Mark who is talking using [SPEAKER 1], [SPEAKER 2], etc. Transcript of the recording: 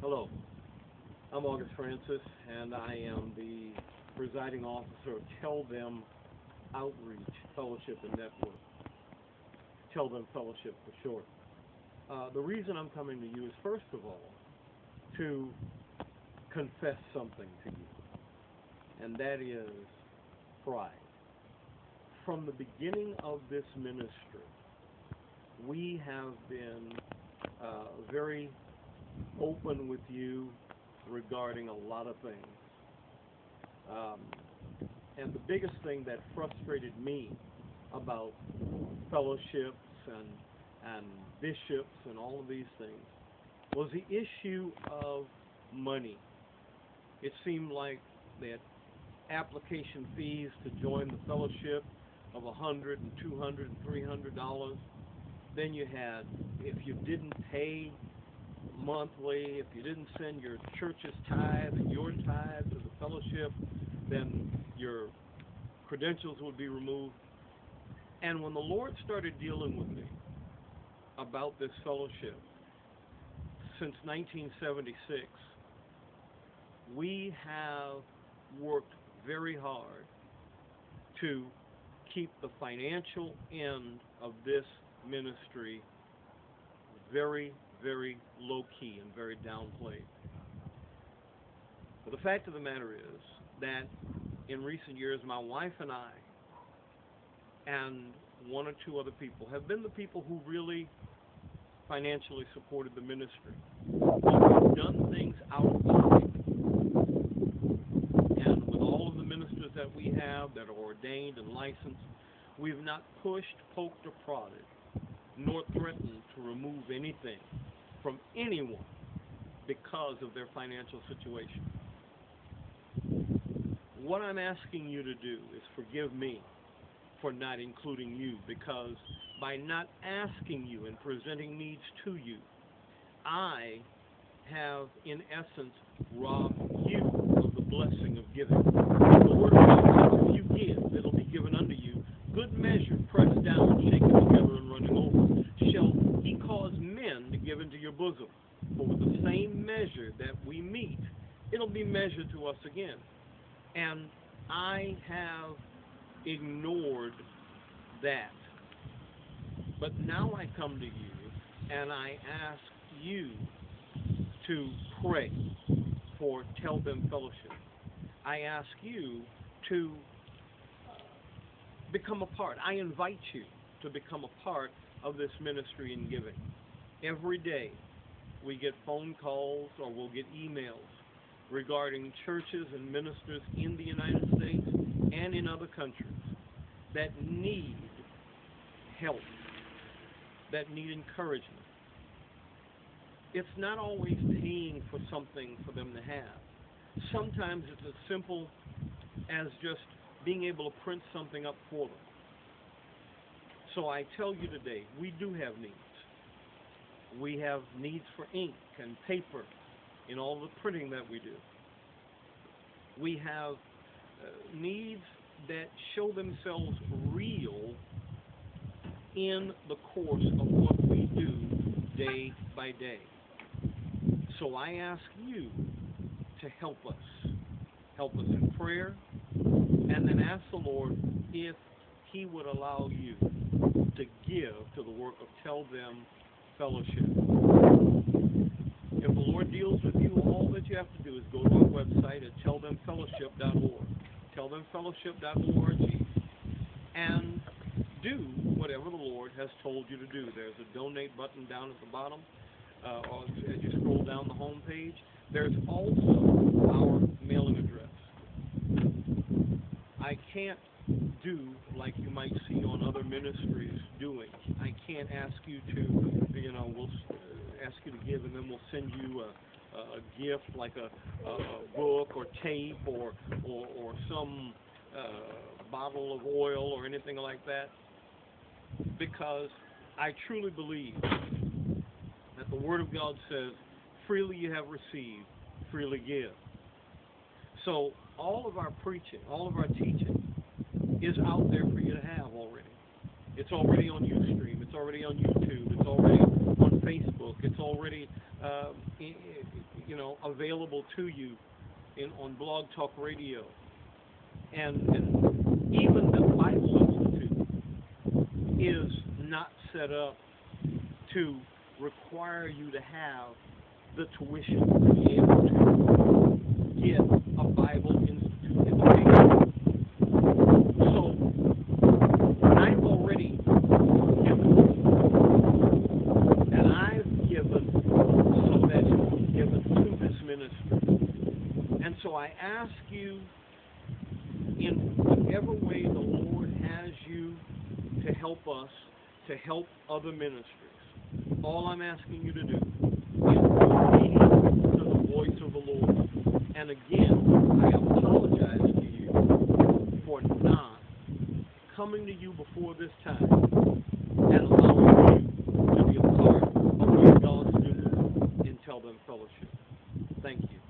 [SPEAKER 1] Hello, I'm August Francis, and I am the presiding officer of Tell Them Outreach Fellowship and Network. Tell Them Fellowship for short. The reason I'm coming to you is, first of all, to confess something to you, and that is pride. From the beginning of this ministry, we have been very open with you regarding a lot of things. And the biggest thing that frustrated me about fellowships and bishops and all of these things was the issue of money. It seemed like that application fees to join the fellowship of $100 and $200 and $300. Then you had, if you didn't pay monthly, if you didn't send your church's tithe and your tithe to the fellowship, then your credentials would be removed. And when the Lord started dealing with me about this fellowship, since 1976, we have worked very hard to keep the financial end of this ministry very, very low-key and very downplayed. But the fact of the matter is that in recent years, my wife and I and one or two other people have been the people who really financially supported the ministry. We've done things out of pocket. And with all of the ministers that we have that are ordained and licensed, we've not pushed, poked, or prodded, nor threatened to remove anything from anyone because of their financial situation. What I'm asking you to do is forgive me for not including you, because by not asking you and presenting needs to you, I have, in essence, robbed you of the blessing of giving. The Word of God says, if you give, it'll be given unto you. Good measure, pressed down, shaken together, and running over, shall He cause men to give into your bosom. For with the same measure that we meet, it'll be measured to us again. And I have ignored that. But now I come to you and I ask you to pray for Tell Them Fellowship. I ask you to become a part. I invite you to become a part of this ministry in giving. Every day we get phone calls or we'll get emails regarding churches and ministers in the United States and in other countries that need help, that need encouragement. It's not always paying for something for them to have. Sometimes it's as simple as just being able to print something up for them. So I tell you today, we do have needs. We have needs for ink and paper in all the printing that we do. We have needs that show themselves real in the course of what we do day by day. So I ask you to help us. Help us in prayer, and then ask the Lord if He would allow you to give to the work of Tell Them Fellowship. If the Lord deals with you, all that you have to do is go to our website at tellthemfellowship.org, tellthemfellowship.org, and do whatever the Lord has told you to do. There's a donate button down at the bottom, or as you scroll down the home page. There's also our mailing address. I can't do like you might see on other ministries doing. I can't ask you to, we'll ask you to give, and then we'll send you a gift like a book or tape or some bottle of oil or anything like that, because I truly believe that the Word of God says, freely you have received, freely give. So all of our preaching, all of our teaching is out there for you to have already. It's already on Ustream. It's already on YouTube. It's already on on Facebook. It's already, available to you on Blog Talk Radio. And even the Bible Institute is not set up to require you to have the tuition to be able to get a Bible Institute education. So I've already given, and I've given so that you can give it to this ministry. And so I ask you, in whatever way the Lord has you to help us, to help other ministries, all I'm asking you to do is be obedient to the voice of the Lord. And again, I apologize to you for not coming to you before this time and allowing you to be a part of what God is doing in Tell Them Fellowship. Thank you.